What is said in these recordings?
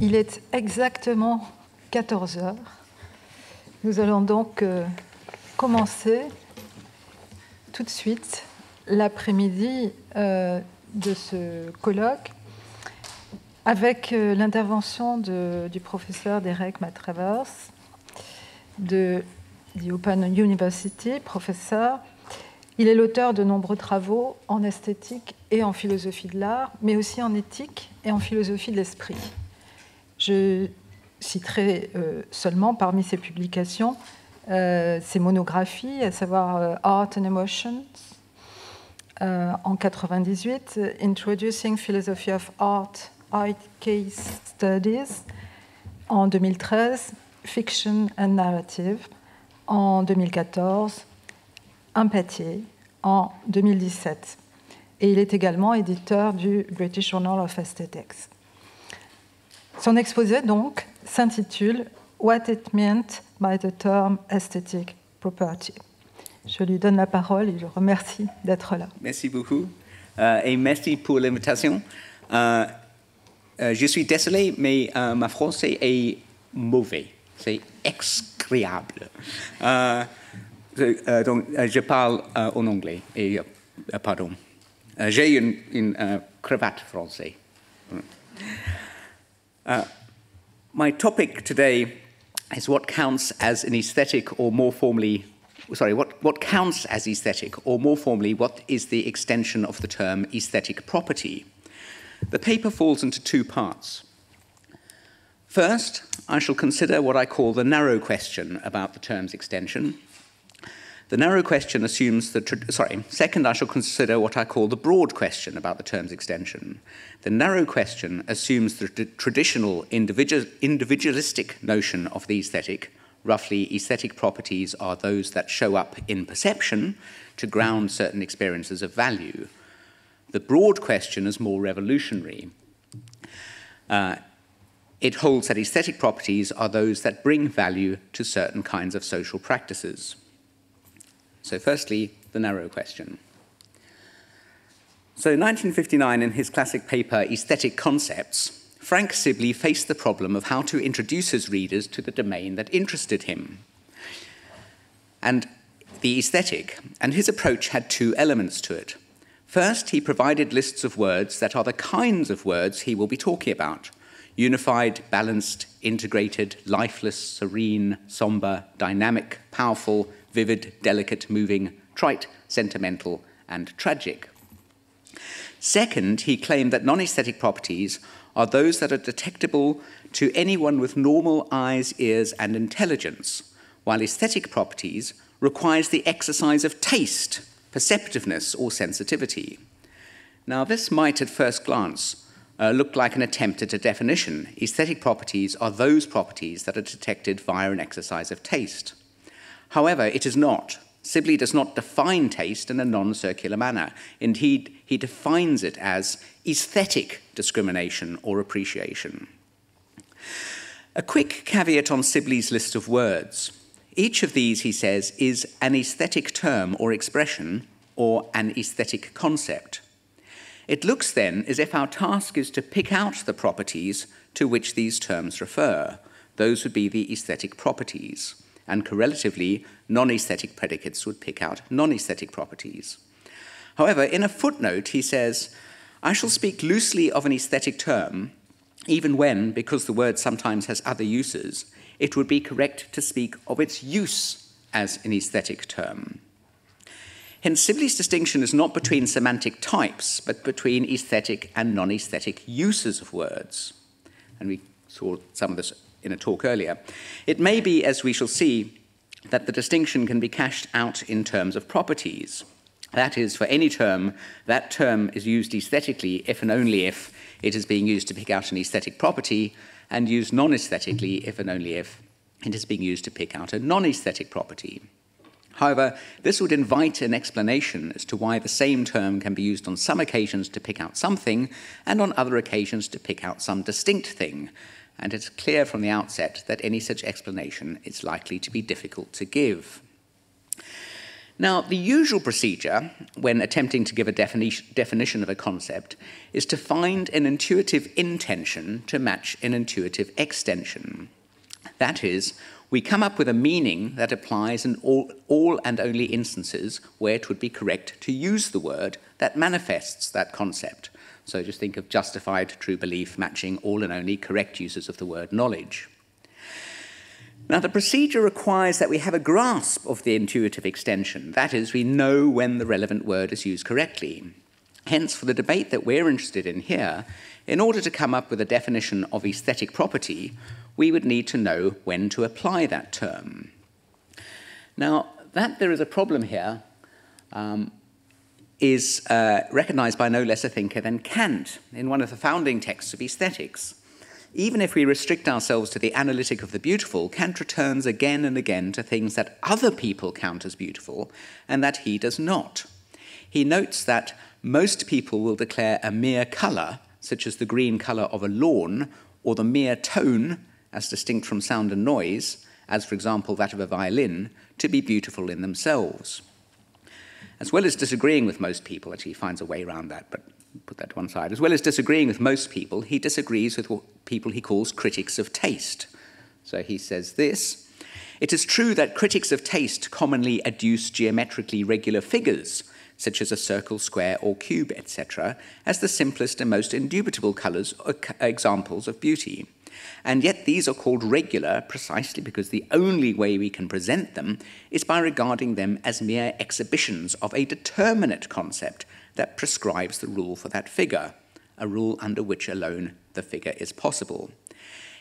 Il est exactement 14 heures. Nous allons donc commencer tout de suite l'après-midi de ce colloque avec l'intervention du professeur Matravers de the Open University, professeur. Il est l'auteur de nombreux travaux en esthétique et en philosophie de l'art, mais aussi en éthique et en philosophie de l'esprit. Je citerai seulement parmi ses publications ses monographies, à savoir Art and Emotions en 1998, Introducing Philosophy of Art, Art Case Studies en 2013, Fiction and Narrative en 2014, Empathie en 2017. Et il est également éditeur du British Journal of Aesthetics. Son exposé, donc, s'intitule « What it meant by the term aesthetic property ». Je lui donne la parole et je le remercie d'être là. Merci beaucoup et merci pour l'invitation. Je suis désolé, mais ma français est mauvais. C'est exécrable. Donc, je parle en anglais. Et, pardon. J'ai une cravate française. My topic today is what counts as an aesthetic, or more formally, what counts as aesthetic, or more formally, what is the extension of the term aesthetic property. The paper falls into two parts. First, I shall consider what I call the narrow question about the term's extension. The narrow question assumes second, I shall consider what I call the broad question about the term's extension. The narrow question assumes the traditional individualistic notion of the aesthetic. Roughly, aesthetic properties are those that show up in perception to ground certain experiences of value. The broad question is more revolutionary. It holds that aesthetic properties are those that bring value to certain kinds of social practices. So firstly, the narrow question. So in 1959, in his classic paper, Aesthetic Concepts, Frank Sibley faced the problem of how to introduce his readers to the domain that interested him, and the aesthetic, and his approach had two elements to it. First, he provided lists of words that are the kinds of words he will be talking about: unified, balanced, integrated, lifeless, serene, somber, dynamic, powerful, vivid, delicate, moving, trite, sentimental, and tragic. Second, he claimed that non-aesthetic properties are those that are detectable to anyone with normal eyes, ears, and intelligence, while aesthetic properties requires the exercise of taste, perceptiveness, or sensitivity. Now, this might at first glance look like an attempt at a definition. Aesthetic properties are those properties that are detected via an exercise of taste. However, it is not. Sibley does not define taste in a non-circular manner. Indeed, he defines it as aesthetic discrimination or appreciation. A quick caveat on Sibley's list of words. Each of these, he says, is an aesthetic term or expression or an aesthetic concept. It looks then as if our task is to pick out the properties to which these terms refer. Those would be the aesthetic properties. And correlatively, non-aesthetic predicates would pick out non-aesthetic properties. However, in a footnote, he says, I shall speak loosely of an aesthetic term, even when, because the word sometimes has other uses, it would be correct to speak of its use as an aesthetic term. Hence, Sibley's distinction is not between semantic types, but between aesthetic and non-aesthetic uses of words. And we saw some of this in a talk earlier. It may be, as we shall see, that the distinction can be cashed out in terms of properties. That is, for any term, that term is used aesthetically if and only if it is being used to pick out an aesthetic property, and used non-aesthetically if and only if it is being used to pick out a non-aesthetic property. However, this would invite an explanation as to why the same term can be used on some occasions to pick out something, and on other occasions to pick out some distinct thing. And it's clear from the outset that any such explanation is likely to be difficult to give. Now, the usual procedure when attempting to give a definition of a concept is to find an intuitive intension to match an intuitive extension. That is, we come up with a meaning that applies in all and only instances where it would be correct to use the word that manifests that concept. So just think of justified true belief matching all and only correct uses of the word knowledge. Now, the procedure requires that we have a grasp of the intuitive extension. That is, we know when the relevant word is used correctly. Hence, for the debate that we're interested in here, in order to come up with a definition of aesthetic property, we would need to know when to apply that term. Now, that there is a problem here is recognized by no less a thinker than Kant in one of the founding texts of aesthetics. Even if we restrict ourselves to the analytic of the beautiful, Kant returns again and again to things that other people count as beautiful and that he does not. He notes that most people will declare a mere colour, such as the green colour of a lawn, or the mere tone, as distinct from sound and noise, as for example that of a violin, to be beautiful in themselves. As well as disagreeing with most people, actually he finds a way around that, but put that to one side. As well as disagreeing with most people, he disagrees with what people he calls critics of taste. So he says this: "It is true that critics of taste commonly adduce geometrically regular figures, such as a circle, square, or cube, etc., as the simplest and most indubitable colours or examples of beauty. And yet these are called regular precisely because the only way we can present them is by regarding them as mere exhibitions of a determinate concept that prescribes the rule for that figure, a rule under which alone the figure is possible.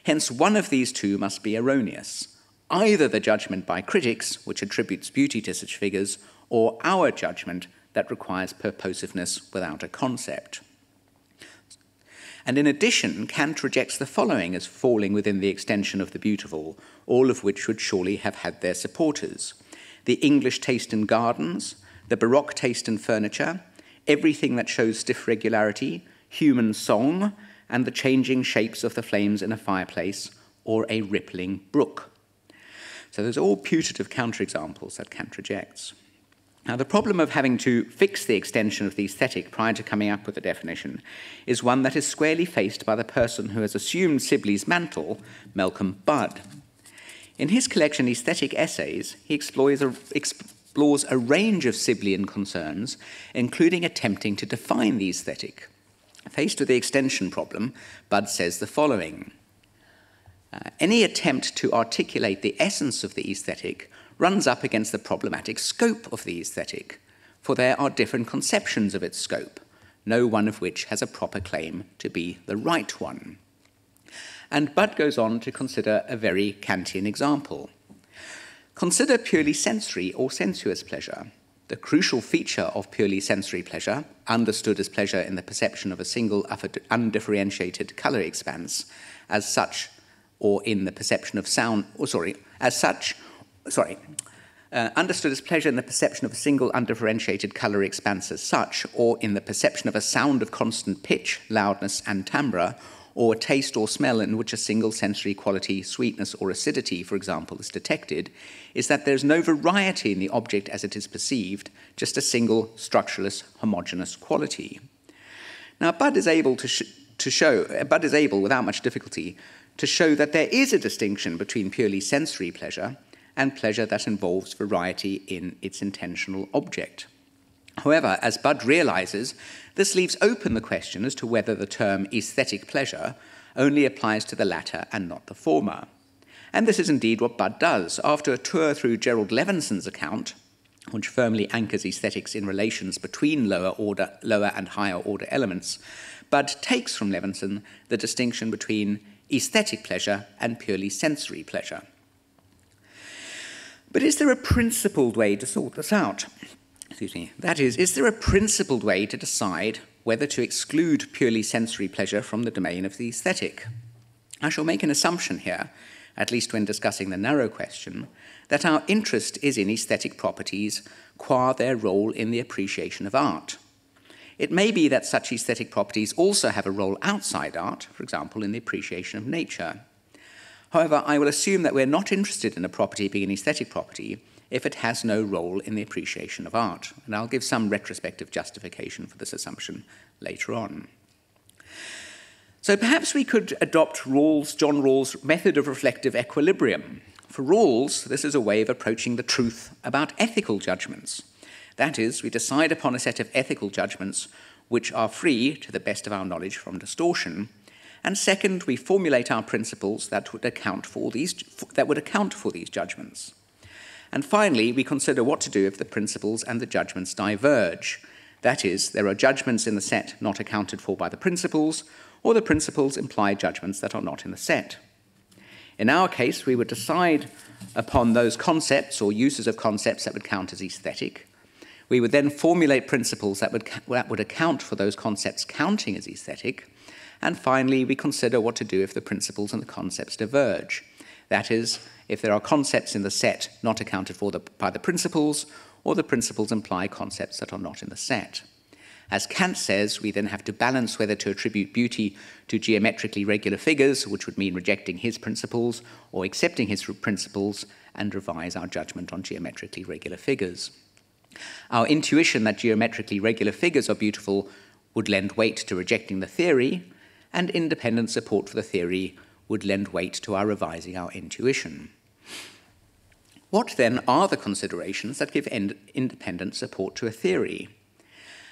Hence, one of these two must be erroneous, either the judgment by critics, which attributes beauty to such figures, or our judgment that requires purposiveness without a concept." And in addition, Kant rejects the following as falling within the extension of the beautiful, all of which would surely have had their supporters: the English taste in gardens, the Baroque taste in furniture, everything that shows stiff regularity, human song, and the changing shapes of the flames in a fireplace or a rippling brook. So those are all putative counterexamples that Kant rejects. Now, the problem of having to fix the extension of the aesthetic prior to coming up with a definition is one that is squarely faced by the person who has assumed Sibley's mantle, Malcolm Budd. In his collection Aesthetic Essays, he explores a range of Sibleyan concerns, including attempting to define the aesthetic. Faced with the extension problem, Budd says the following: "Any attempt to articulate the essence of the aesthetic runs up against the problematic scope of the aesthetic, for there are different conceptions of its scope, no one of which has a proper claim to be the right one." And Budd goes on to consider a very Kantian example. Consider purely sensory or sensuous pleasure. The crucial feature of purely sensory pleasure, understood as pleasure in the perception of a single undifferentiated colour expanse, understood as pleasure in the perception of a single undifferentiated colour expanse as such, or in the perception of a sound of constant pitch, loudness, and timbre, or a taste or smell in which a single sensory quality, sweetness or acidity, for example, is detected, is that there is no variety in the object as it is perceived, just a single structureless, homogeneous quality. Now, Budd is able, without much difficulty, to show that there is a distinction between purely sensory pleasure and pleasure that involves variety in its intentional object. However, as Budd realizes, this leaves open the question as to whether the term aesthetic pleasure only applies to the latter and not the former. And this is indeed what Budd does. After a tour through Gerald Levinson's account, which firmly anchors aesthetics in relations between lower and higher order elements, Budd takes from Levinson the distinction between aesthetic pleasure and purely sensory pleasure. But is there a principled way to sort this out? That is there a principled way to decide whether to exclude purely sensory pleasure from the domain of the aesthetic? I shall make an assumption here, at least when discussing the narrow question, that our interest is in aesthetic properties qua their role in the appreciation of art. It may be that such aesthetic properties also have a role outside art, for example, in the appreciation of nature. However, I will assume that we're not interested in a property being an aesthetic property if it has no role in the appreciation of art. And I'll give some retrospective justification for this assumption later on. So perhaps we could adopt John Rawls' method of reflective equilibrium. For Rawls, this is a way of approaching the truth about ethical judgments. That is, we decide upon a set of ethical judgments which are free, to the best of our knowledge, from distortion. And second, we formulate our principles that would account for these judgments. And finally, we consider what to do if the principles and the judgments diverge. That is, there are judgments in the set not accounted for by the principles, or the principles imply judgments that are not in the set. In our case, we would decide upon those concepts or uses of concepts that would count as aesthetic. We would then formulate principles that would account for those concepts counting as aesthetic. And finally, we consider what to do if the principles and the concepts diverge. That is, if there are concepts in the set not accounted for by the principles, or the principles imply concepts that are not in the set. As Kant says, we then have to balance whether to attribute beauty to geometrically regular figures, which would mean rejecting his principles, or accepting his principles and revise our judgment on geometrically regular figures. Our intuition that geometrically regular figures are beautiful would lend weight to rejecting the theory, and independent support for the theory would lend weight to our revising our intuition. What then are the considerations that give independent support to a theory?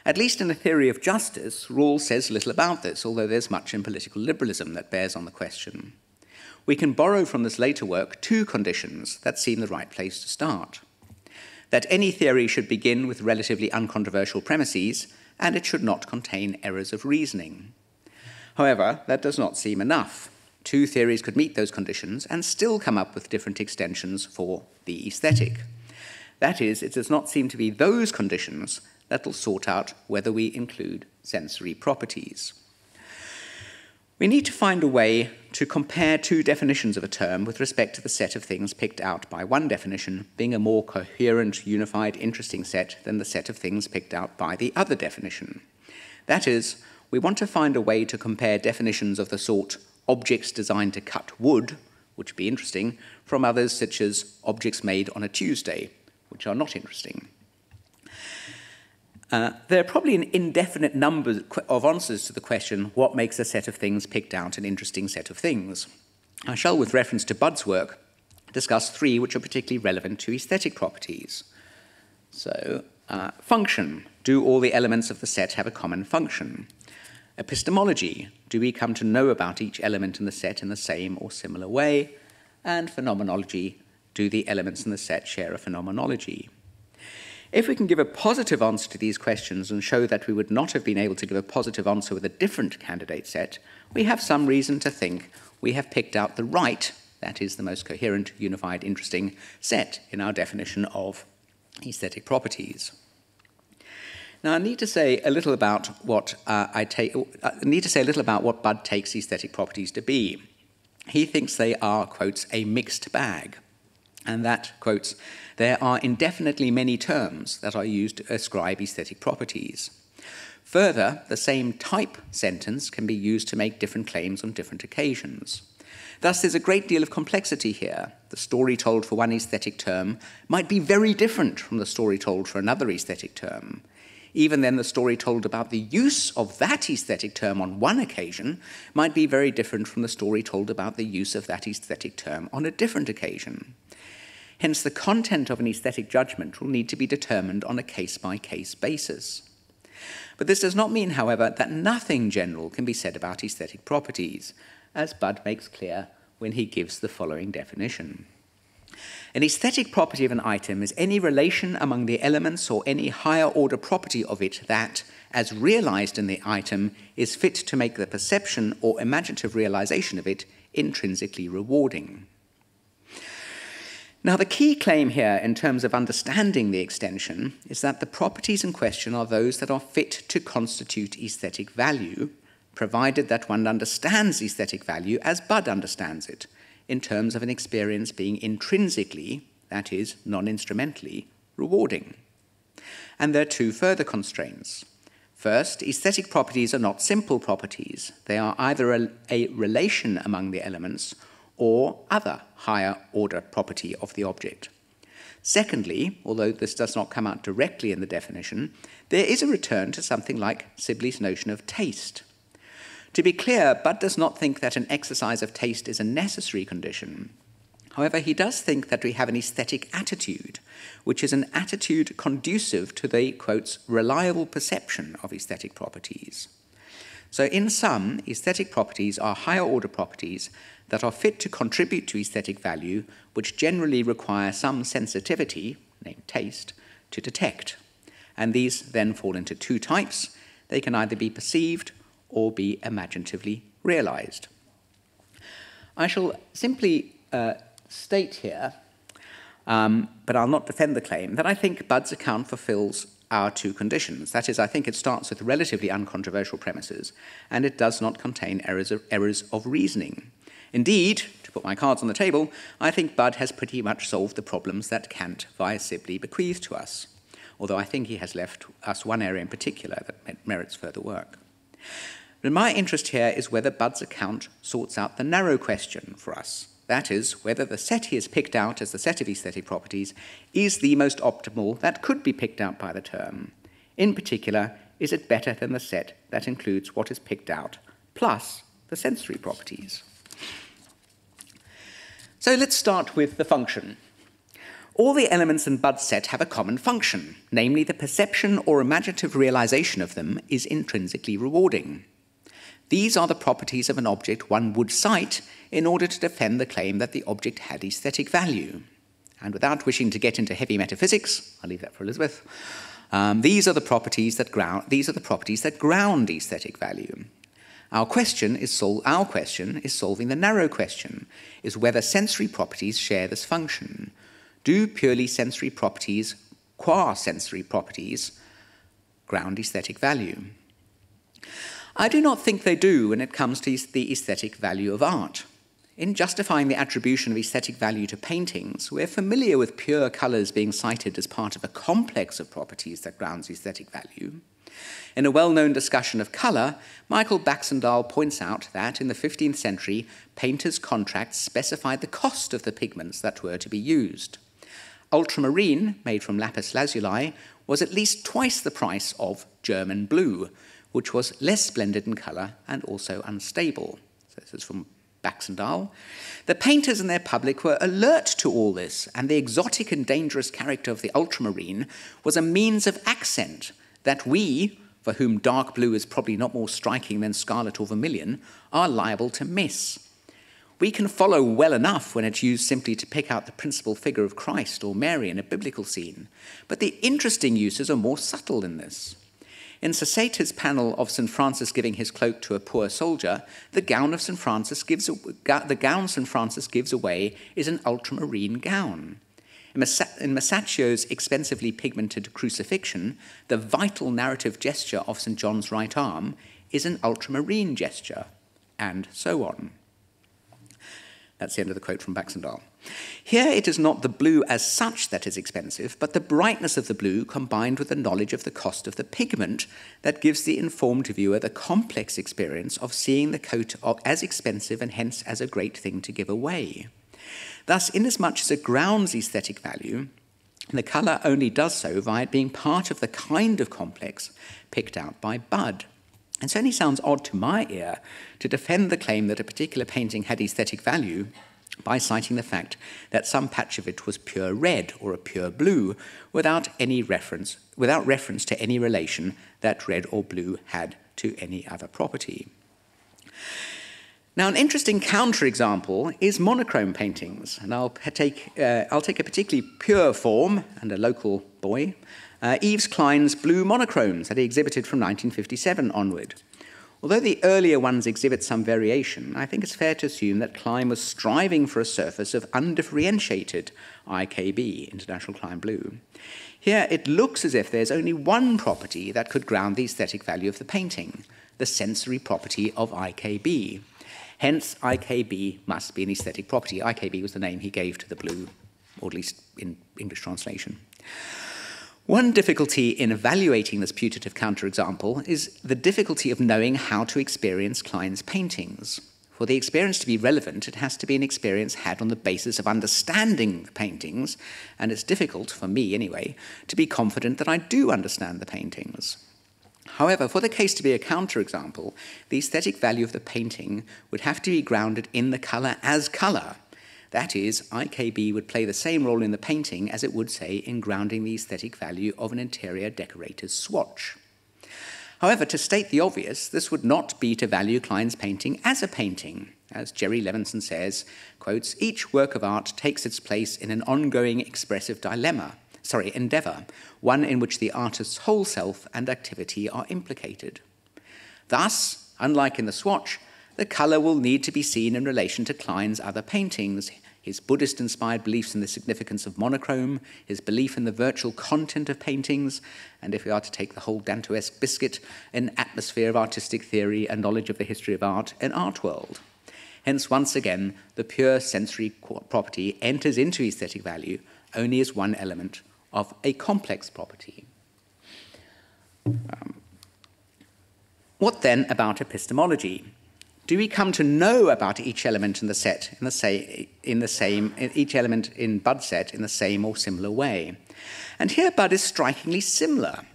At least in the theory of justice, Rawls says little about this, although there's much in political liberalism that bears on the question. We can borrow from this later work two conditions that seem the right place to start. That any theory should begin with relatively uncontroversial premises, and it should not contain errors of reasoning. However, that does not seem enough. Two theories could meet those conditions and still come up with different extensions for the aesthetic. That is, it does not seem to be those conditions that will sort out whether we include sensory properties. We need to find a way to compare two definitions of a term with respect to the set of things picked out by one definition being a more coherent, unified, interesting set than the set of things picked out by the other definition. That is, we want to find a way to compare definitions of the sort objects designed to cut wood, which would be interesting, from others such as objects made on a Tuesday, which are not interesting. There are probably an indefinite number of answers to the question, what makes a set of things picked out an interesting set of things? I shall, with reference to Budd's work, discuss three which are particularly relevant to aesthetic properties. So, function. Do all the elements of the set have a common function? Epistemology. Do we come to know about each element in the set in the same or similar way? And phenomenology. Do the elements in the set share a phenomenology? If we can give a positive answer to these questions and show that we would not have been able to give a positive answer with a different candidate set, we have some reason to think we have picked out the right, that is, the most coherent, unified, interesting set in our definition of aesthetic properties. Now, I need to say a little about what Budd takes aesthetic properties to be. He thinks they are, quotes, a mixed bag, and that, quotes, there are indefinitely many terms that are used to ascribe aesthetic properties. Further, the same type sentence can be used to make different claims on different occasions. Thus, there's a great deal of complexity here. The story told for one aesthetic term might be very different from the story told for another aesthetic term. Even then, the story told about the use of that aesthetic term on one occasion might be very different from the story told about the use of that aesthetic term on a different occasion. Hence, the content of an aesthetic judgment will need to be determined on a case-by-case basis. But this does not mean, however, that nothing general can be said about aesthetic properties, as Budd makes clear when he gives the following definition. An aesthetic property of an item is any relation among the elements or any higher-order property of it that, as realized in the item, is fit to make the perception or imaginative realization of it intrinsically rewarding. Now, the key claim here in terms of understanding the extension is that the properties in question are those that are fit to constitute aesthetic value, provided that one understands aesthetic value as Budd understands it, in terms of an experience being intrinsically, that is, non-instrumentally, rewarding. And there are two further constraints. First, aesthetic properties are not simple properties. They are either a relation among the elements or other higher order property of the object. Secondly, although this does not come out directly in the definition, there is a return to something like Sibley's notion of taste. To be clear, Budd does not think that an exercise of taste is a necessary condition. However, he does think that we have an aesthetic attitude, which is an attitude conducive to the, quotes, reliable perception of aesthetic properties. So in sum, aesthetic properties are higher order properties that are fit to contribute to aesthetic value, which generally require some sensitivity, named taste, to detect. And these then fall into two types. They can either be perceived or be imaginatively realized. I shall simply state here, but I'll not defend the claim, that I think Budd's account fulfills our two conditions. That is, I think it starts with relatively uncontroversial premises, and it does not contain errors of reasoning. Indeed, to put my cards on the table, I think Budd has pretty much solved the problems that Kant via Sibley bequeathed to us, although I think he has left us one area in particular that merits further work. But my interest here is whether Budd's account sorts out the narrow question for us. That is, whether the set he has picked out as the set of aesthetic properties is the most optimal that could be picked out by the term. In particular, is it better than the set that includes what is picked out plus the sensory properties? So let's start with the function. All the elements in Budd's set have a common function, namely the perception or imaginative realization of them is intrinsically rewarding. These are the properties of an object one would cite in order to defend the claim that the object had aesthetic value. And without wishing to get into heavy metaphysics, I'll leave that for Elizabeth, these are the properties that ground aesthetic value. Our question is solving the narrow question, is whether sensory properties share this function. Do purely sensory properties, qua sensory properties, ground aesthetic value? I do not think they do when it comes to the aesthetic value of art. In justifying the attribution of aesthetic value to paintings, we're familiar with pure colours being cited as part of a complex of properties that grounds aesthetic value. In a well-known discussion of colour, Michael Baxendale points out that in the 15th century, painters' contracts specified the cost of the pigments that were to be used. Ultramarine, made from lapis lazuli, was at least twice the price of German blue, which was less splendid in colour and also unstable. So this is from Baxendale. The painters and their public were alert to all this, and the exotic and dangerous character of the ultramarine was a means of accent that we, for whom dark blue is probably not more striking than scarlet or vermilion, are liable to miss. We can follow well enough when it's used simply to pick out the principal figure of Christ or Mary in a biblical scene, but the interesting uses are more subtle than this. In Sacetta's panel of St. Francis giving his cloak to a poor soldier, the gown St. Francis gives away is an ultramarine gown. In Masaccio's expensively pigmented crucifixion, the vital narrative gesture of St. John's right arm is an ultramarine gesture, and so on. That's the end of the quote from Baxendale. Here it is not the blue as such that is expensive, but the brightness of the blue combined with the knowledge of the cost of the pigment that gives the informed viewer the complex experience of seeing the coat as expensive and hence as a great thing to give away. Thus, inasmuch as it grounds aesthetic value, the colour only does so via it being part of the kind of complex picked out by Budd. It certainly sounds odd to my ear to defend the claim that a particular painting had aesthetic value by citing the fact that some patch of it was pure red or a pure blue without reference to any relation that red or blue had to any other property. Now, an interesting counterexample is monochrome paintings, and I'll take a particularly pure form and a local boy, Yves Klein's blue monochromes that he exhibited from 1957 onward. Although the earlier ones exhibit some variation, I think it's fair to assume that Klein was striving for a surface of undifferentiated IKB, International Klein Blue. Here it looks as if there's only one property that could ground the aesthetic value of the painting, the sensory property of IKB. Hence, IKB must be an aesthetic property. IKB was the name he gave to the blue, or at least in English translation. One difficulty in evaluating this putative counterexample is the difficulty of knowing how to experience Klein's paintings. For the experience to be relevant, it has to be an experience had on the basis of understanding the paintings, and it's difficult, for me anyway, to be confident that I do understand the paintings. However, for the case to be a counterexample, the aesthetic value of the painting would have to be grounded in the colour as colour. That is, IKB would play the same role in the painting as it would, say, in grounding the aesthetic value of an interior decorator's swatch. However, to state the obvious, this would not be to value Klein's painting as a painting. As Jerry Levinson says, quotes, each work of art takes its place in an ongoing expressive endeavour, one in which the artist's whole self and activity are implicated. Thus, unlike in the swatch, the colour will need to be seen in relation to Klein's other paintings, his Buddhist-inspired beliefs in the significance of monochrome, his belief in the virtual content of paintings, and if we are to take the whole Dantoesque biscuit, an atmosphere of artistic theory and knowledge of the history of art, an art world. Hence, once again, the pure sensory property enters into aesthetic value only as one element of a complex property. What then about epistemology? Do we come to know about each element in the set each element in Bud's set in the same or similar way? And here Bud is strikingly similar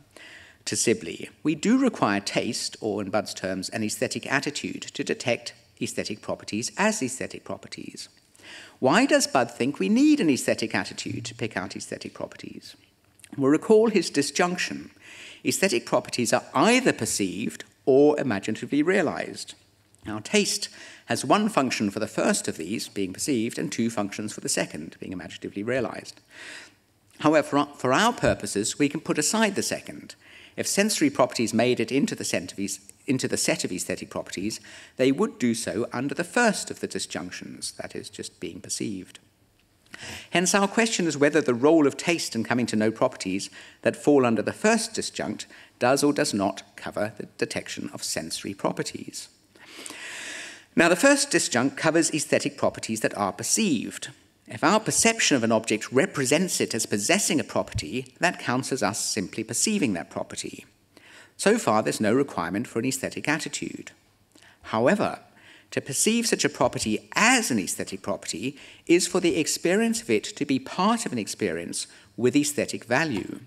to Sibley. We do require taste, or in Bud's terms, an aesthetic attitude, to detect aesthetic properties as aesthetic properties. Why does Bud think we need an aesthetic attitude to pick out aesthetic properties? We'll recall his disjunction. Aesthetic properties are either perceived or imaginatively realized. Now, taste has one function for the first of these, being perceived, and two functions for the second, being imaginatively realized. However, for our purposes, we can put aside the second. If sensory properties made it into the set of aesthetic properties, they would do so under the first of the disjunctions, that is, just being perceived. Hence, our question is whether the role of taste in coming to know properties that fall under the first disjunct does or does not cover the detection of sensory properties. Now, the first disjunct covers aesthetic properties that are perceived. If our perception of an object represents it as possessing a property, that counts as us simply perceiving that property. So far, there's no requirement for an aesthetic attitude. However, to perceive such a property as an aesthetic property is for the experience of it to be part of an experience with aesthetic value.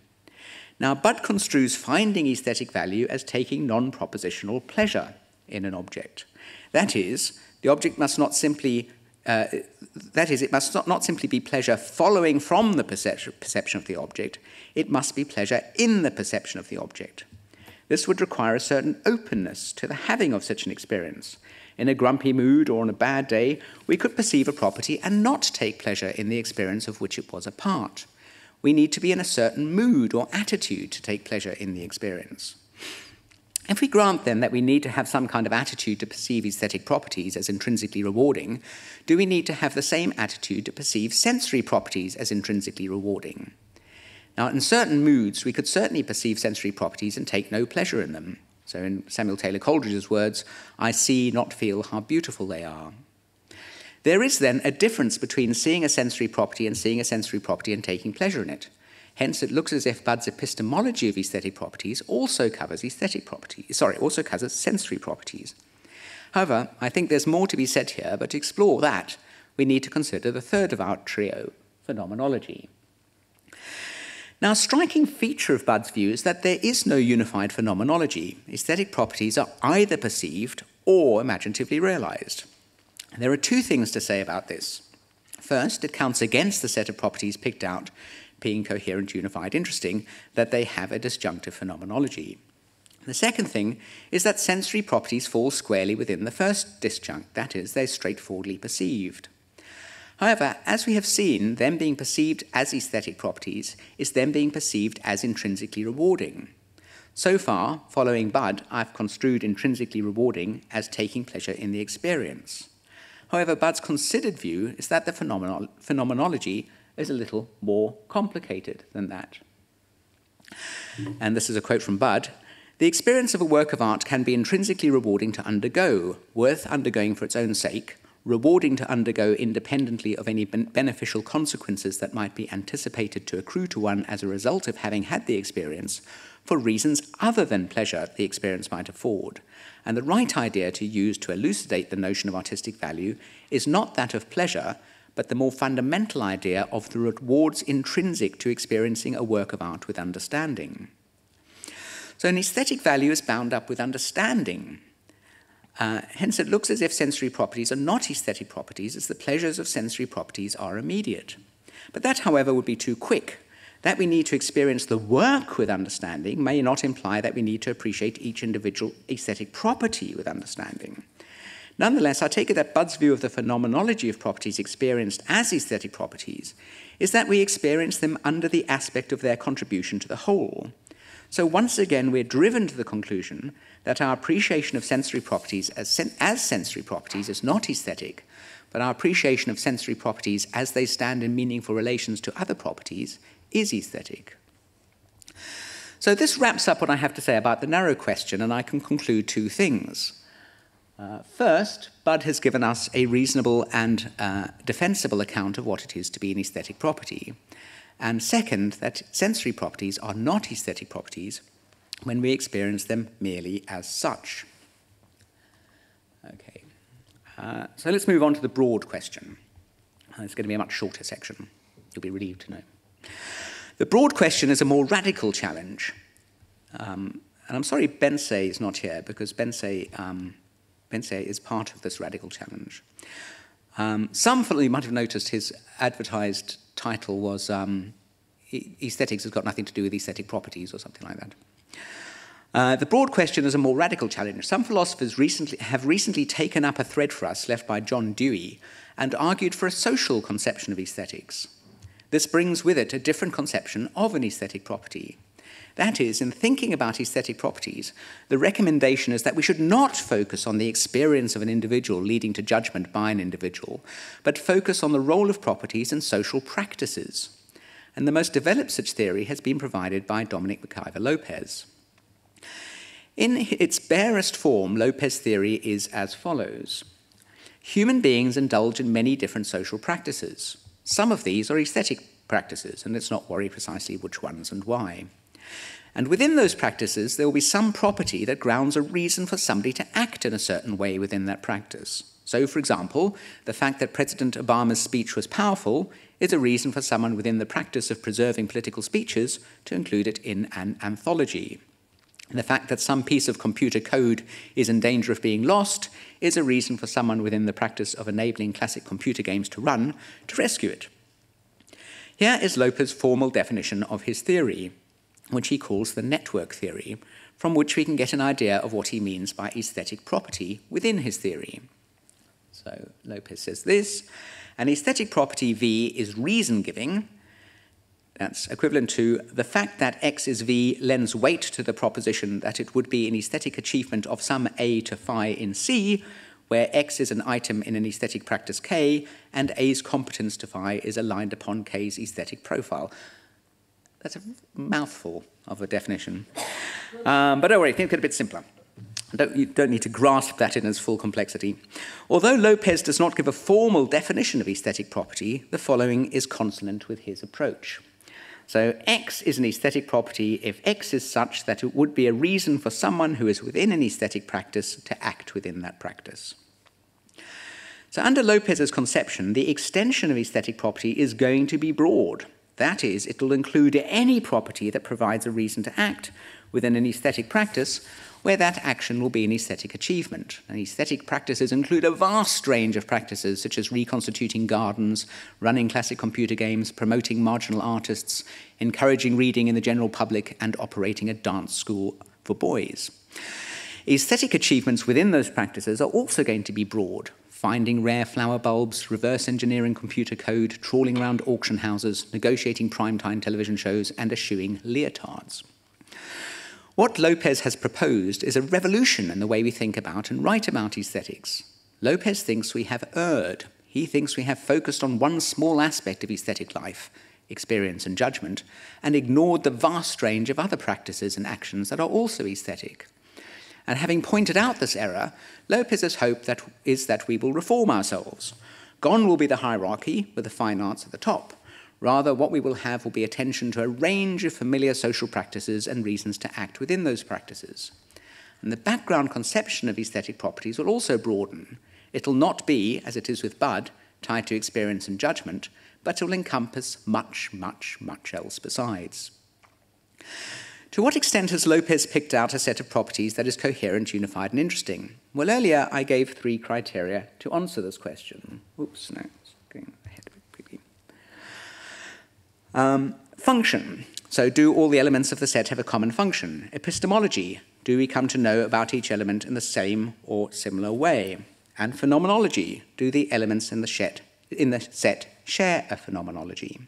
Now, Bud construes finding aesthetic value as taking non-propositional pleasure in an object. That is, the object must not simply it must not simply be pleasure following from the perception of the object, it must be pleasure in the perception of the object. This would require a certain openness to the having of such an experience. In a grumpy mood or on a bad day, we could perceive a property and not take pleasure in the experience of which it was a part. We need to be in a certain mood or attitude to take pleasure in the experience. If we grant, then, that we need to have some kind of attitude to perceive aesthetic properties as intrinsically rewarding, do we need to have the same attitude to perceive sensory properties as intrinsically rewarding? Now, in certain moods, we could certainly perceive sensory properties and take no pleasure in them. So in Samuel Taylor Coleridge's words, I see, not feel how beautiful they are. There is, then, a difference between seeing a sensory property and seeing a sensory property and taking pleasure in it. Hence, it looks as if Bud's epistemology of aesthetic properties also covers sensory properties. However, I think there's more to be said here, but to explore that, we need to consider the third of our trio, phenomenology. Now, a striking feature of Bud's view is that there is no unified phenomenology. Aesthetic properties are either perceived or imaginatively realized. There are two things to say about this. First, it counts against the set of properties picked out being coherent, unified, interesting, that they have a disjunctive phenomenology. The second thing is that sensory properties fall squarely within the first disjunct, that is, they're straightforwardly perceived. However, as we have seen, them being perceived as aesthetic properties is them being perceived as intrinsically rewarding. So far, following Bud, I've construed intrinsically rewarding as taking pleasure in the experience. However, Bud's considered view is that the phenomenology is a little more complicated than that. And this is a quote from Bud. The experience of a work of art can be intrinsically rewarding to undergo, worth undergoing for its own sake, rewarding to undergo independently of any beneficial consequences that might be anticipated to accrue to one as a result of having had the experience, for reasons other than pleasure the experience might afford. And the right idea to use to elucidate the notion of artistic value is not that of pleasure, but the more fundamental idea of the rewards intrinsic to experiencing a work of art with understanding. So an aesthetic value is bound up with understanding. Hence it looks as if sensory properties are not aesthetic properties, as the pleasures of sensory properties are immediate. But that, however, would be too quick. That we need to experience the work with understanding may not imply that we need to appreciate each individual aesthetic property with understanding. Nonetheless, I take it that Budd's view of the phenomenology of properties experienced as aesthetic properties is that we experience them under the aspect of their contribution to the whole. So once again, we're driven to the conclusion that our appreciation of sensory properties as sensory properties is not aesthetic, but our appreciation of sensory properties as they stand in meaningful relations to other properties is aesthetic. So this wraps up what I have to say about the narrow question, and I can conclude two things. First, Budd has given us a reasonable and defensible account of what it is to be an aesthetic property. And second, that sensory properties are not aesthetic properties when we experience them merely as such. Okay, so let's move on to the broad question. It's going to be a much shorter section. You'll be relieved to know. The broad question is a more radical challenge. And I'm sorry Bensei is not here, because Bensei is part of this radical challenge. Some of you might have noticed his advertised title was Aesthetics has got nothing to do with aesthetic properties or something like that. The broad question is a more radical challenge. Some philosophers have recently taken up a thread for us left by John Dewey and argued for a social conception of aesthetics. This brings with it a different conception of an aesthetic property. That is, in thinking about aesthetic properties, the recommendation is that we should not focus on the experience of an individual leading to judgment by an individual, but focus on the role of properties in social practices. And the most developed such theory has been provided by Dominic McIver-Lopez. In its barest form, Lopez theory is as follows. Human beings indulge in many different social practices. Some of these are aesthetic practices, and let's not worry precisely which ones and why. And within those practices, there will be some property that grounds a reason for somebody to act in a certain way within that practice. So, for example, the fact that President Obama's speech was powerful is a reason for someone within the practice of preserving political speeches to include it in an anthology. And the fact that some piece of computer code is in danger of being lost is a reason for someone within the practice of enabling classic computer games to run to rescue it. Here is Lopez's formal definition of his theory, which he calls the network theory, from which we can get an idea of what he means by aesthetic property within his theory. So Lopez says this: an aesthetic property V is reason-giving. That's equivalent to the fact that X is V lends weight to the proposition that it would be an aesthetic achievement of some A to phi in C, where X is an item in an aesthetic practice K, and A's competence to phi is aligned upon K's aesthetic profile. That's a mouthful of a definition. But don't worry, think it a bit simpler. You don't need to grasp that in its full complexity. Although Lopez does not give a formal definition of aesthetic property, the following is consonant with his approach. So X is an aesthetic property if X is such that it would be a reason for someone who is within an aesthetic practice to act within that practice. So under Lopez's conception, the extension of aesthetic property is going to be broad. That is, it will include any property that provides a reason to act within an aesthetic practice where that action will be an aesthetic achievement. And aesthetic practices include a vast range of practices, such as reconstituting gardens, running classic computer games, promoting marginal artists, encouraging reading in the general public, and operating a dance school for boys. Aesthetic achievements within those practices are also going to be broad: finding rare flower bulbs, reverse engineering computer code, trawling around auction houses, negotiating primetime television shows, and eschewing leotards. What Lopez has proposed is a revolution in the way we think about and write about aesthetics. Lopez thinks we have erred. He thinks we have focused on one small aspect of aesthetic life, experience and judgment, and ignored the vast range of other practices and actions that are also aesthetic. And having pointed out this error, Lopez's hope is that we will reform ourselves. Gone will be the hierarchy with the fine arts at the top. Rather, what we will have will be attention to a range of familiar social practices and reasons to act within those practices. And the background conception of aesthetic properties will also broaden. It will not be, as it is with Bud, tied to experience and judgment, but it will encompass much, much, much else besides. To what extent has Lopez picked out a set of properties that is coherent, unified, and interesting? Well, earlier I gave 3 criteria to answer this question. Oops, no, it's going ahead quickly. Function. So, do all the elements of the set have a common function? Epistemology. Do we come to know about each element in the same or similar way? And phenomenology. Do the elements in the set share a phenomenology?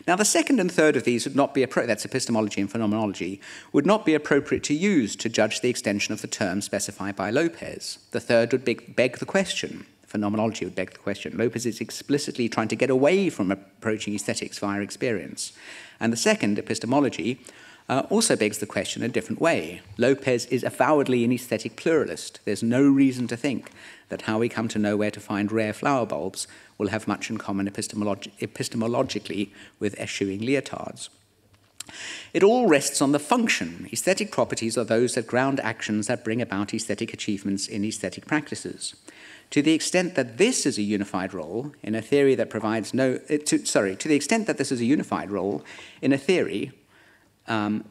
Now, the second and third of these would not be appropriate, that's epistemology and phenomenology, would not be appropriate to use to judge the extension of the term specified by Lopez. The third would beg the question. Phenomenology would beg the question. Lopez is explicitly trying to get away from approaching aesthetics via experience. And the second, epistemology, also begs the question in a different way. Lopez is avowedly an aesthetic pluralist. There's no reason to think that how we come to know where to find rare flower bulbs will have much in common epistemologically with eschewing leotards. It all rests on the function. Aesthetic properties are those that ground actions that bring about aesthetic achievements in aesthetic practices. To the extent that this is a unified role in a theory that provides no... to the extent that this is a unified role in a theory... to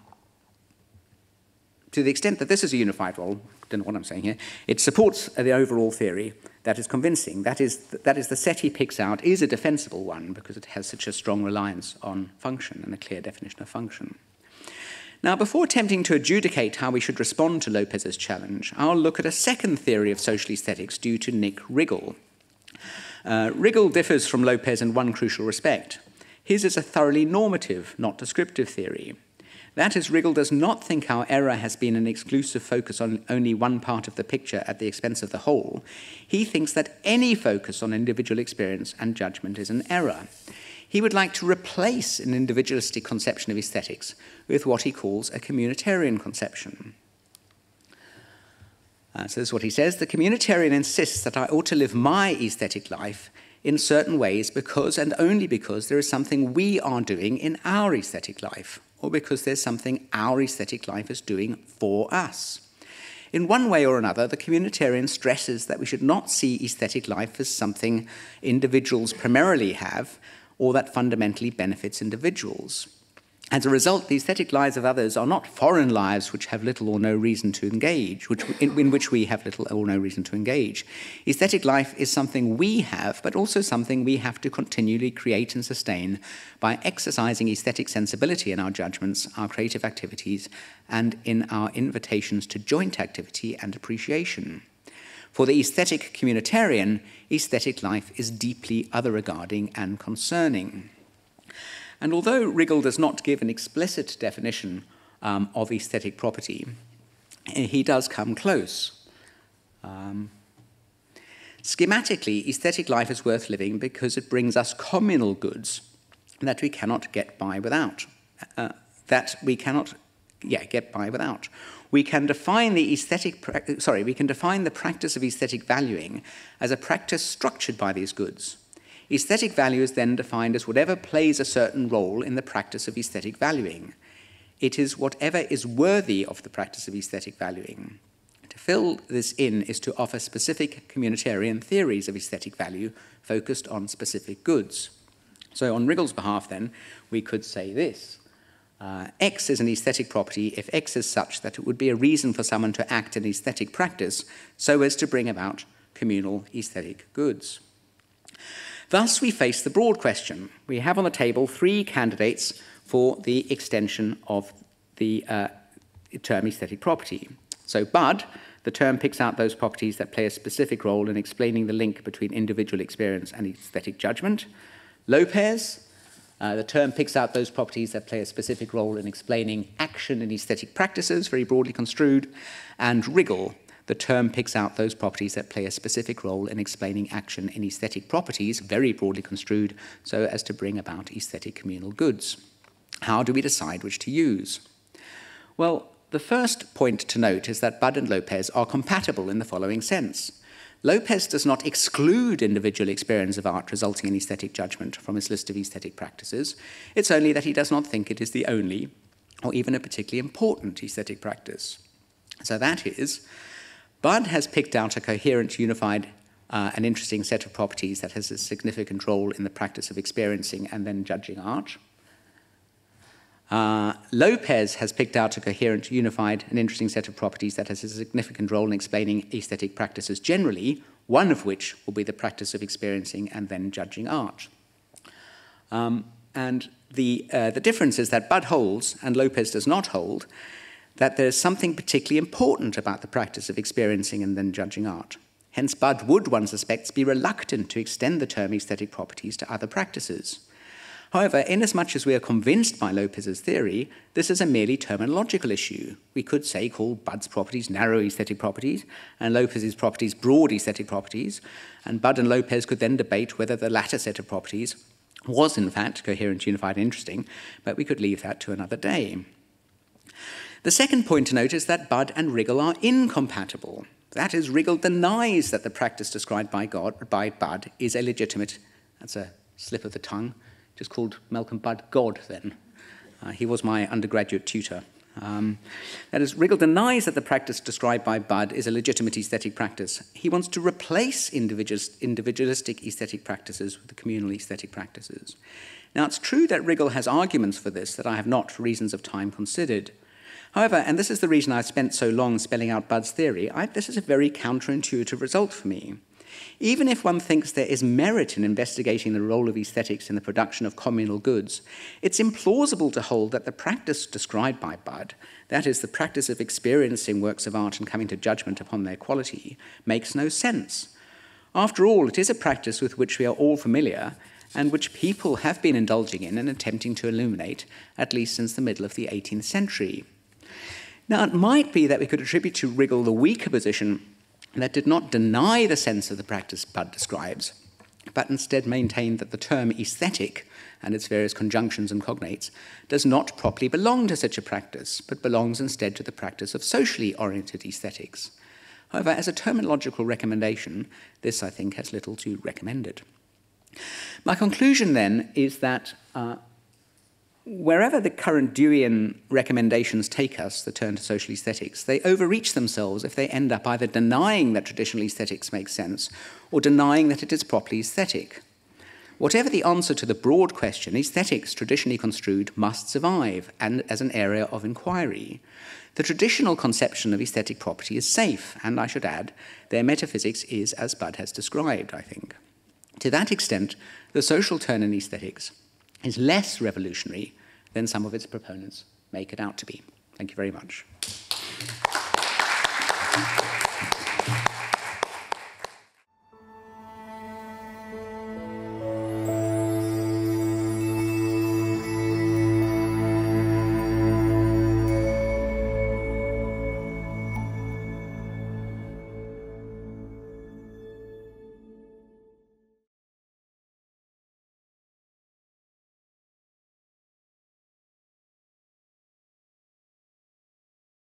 the extent that this is a unified role, I don't know what I'm saying here, it supports the overall theory that is convincing. That is, the set he picks out is a defensible one because it has such a strong reliance on function and a clear definition of function. Now, before attempting to adjudicate how we should respond to Lopez's challenge, I'll look at a second theory of social aesthetics due to Nick Riggle. Riggle differs from Lopez in one crucial respect. His is a thoroughly normative, not descriptive theory. That is, Riggle does not think our error has been an exclusive focus on only one part of the picture at the expense of the whole. He thinks that any focus on individual experience and judgment is an error. He would like to replace an individualistic conception of aesthetics with what he calls a communitarian conception. So this is what he says. The communitarian insists that I ought to live my aesthetic life in certain ways because and only because there is something we are doing in our aesthetic life, or because there's something our aesthetic life is doing for us. In one way or another, the communitarian stresses that we should not see aesthetic life as something individuals primarily have, or that fundamentally benefits individuals. As a result, the aesthetic lives of others are not foreign lives which have little or no reason to engage, in which we have little or no reason to engage. Aesthetic life is something we have, but also something we have to continually create and sustain by exercising aesthetic sensibility in our judgments, our creative activities, and in our invitations to joint activity and appreciation. For the aesthetic communitarian, aesthetic life is deeply other-regarding and concerning. And although Riggle does not give an explicit definition of aesthetic property, he does come close. Schematically, aesthetic life is worth living because it brings us communal goods that we cannot get by without. We can define the practice of aesthetic valuing as a practice structured by these goods. Aesthetic value is then defined as whatever plays a certain role in the practice of aesthetic valuing. It is whatever is worthy of the practice of aesthetic valuing. To fill this in is to offer specific communitarian theories of aesthetic value focused on specific goods. So on Riggle's behalf, then, we could say this. X is an aesthetic property if X is such that it would be a reason for someone to act in aesthetic practice so as to bring about communal aesthetic goods. Thus, we face the broad question. We have on the table 3 candidates for the extension of the term aesthetic property. So Bud, the term picks out those properties that play a specific role in explaining the link between individual experience and aesthetic judgment. Lopez, the term picks out those properties that play a specific role in explaining action in aesthetic practices, very broadly construed. And Riggle, the term picks out those properties that play a specific role in explaining action in aesthetic properties, very broadly construed, so as to bring about aesthetic communal goods. How do we decide which to use? Well, the first point to note is that Bud and Lopez are compatible in the following sense. Lopez does not exclude individual experience of art resulting in aesthetic judgment from his list of aesthetic practices. It's only that he does not think it is the only or even a particularly important aesthetic practice. So that is, Budd has picked out a coherent, unified, and interesting set of properties that has a significant role in the practice of experiencing and then judging art. Lopez has picked out a coherent, unified, and interesting set of properties that has a significant role in explaining aesthetic practices generally, one of which will be the practice of experiencing and then judging art. And the difference is that Budd holds, and Lopez does not hold, that there's something particularly important about the practice of experiencing and then judging art. Hence, Budd would, one suspects, be reluctant to extend the term aesthetic properties to other practices. However, inasmuch as we are convinced by Lopez's theory, this is a merely terminological issue. We could say call Budd's properties narrow aesthetic properties and Lopez's properties broad aesthetic properties, and Budd and Lopez could then debate whether the latter set of properties was in fact coherent, unified, and interesting, but we could leave that to another day. The second point to note is that Budd and Riggle are incompatible. That is, Riggle denies that the practice described by Budd is a legitimate, that's a slip of the tongue, just called Malcolm Budd God then. He was my undergraduate tutor. That is, Riggle denies that the practice described by Budd is a legitimate aesthetic practice. He wants to replace individualistic aesthetic practices with the communal aesthetic practices. Now, it's true that Riggle has arguments for this that I have not, for reasons of time, considered. However, and this is the reason I've spent so long spelling out Budd's theory, this is a very counterintuitive result for me. Even if one thinks there is merit in investigating the role of aesthetics in the production of communal goods, it's implausible to hold that the practice described by Budd, that is, the practice of experiencing works of art and coming to judgment upon their quality, makes no sense. After all, it is a practice with which we are all familiar and which people have been indulging in and attempting to illuminate, at least since the middle of the 18th century. Now, it might be that we could attribute to Riggle the weaker position that did not deny the sense of the practice Budd describes, but instead maintained that the term aesthetic and its various conjunctions and cognates does not properly belong to such a practice, but belongs instead to the practice of socially oriented aesthetics. However, as a terminological recommendation, this, I think, has little to recommend it. My conclusion, then, is that wherever the current Deweyan recommendations take us, the turn to social aesthetics, they overreach themselves if they end up either denying that traditional aesthetics make sense or denying that it is properly aesthetic. Whatever the answer to the broad question, aesthetics, traditionally construed, must survive and as an area of inquiry. The traditional conception of aesthetic property is safe, and I should add, their metaphysics is as Budd has described, I think. To that extent, the social turn in aesthetics is less revolutionary than some of its proponents make it out to be. Thank you very much.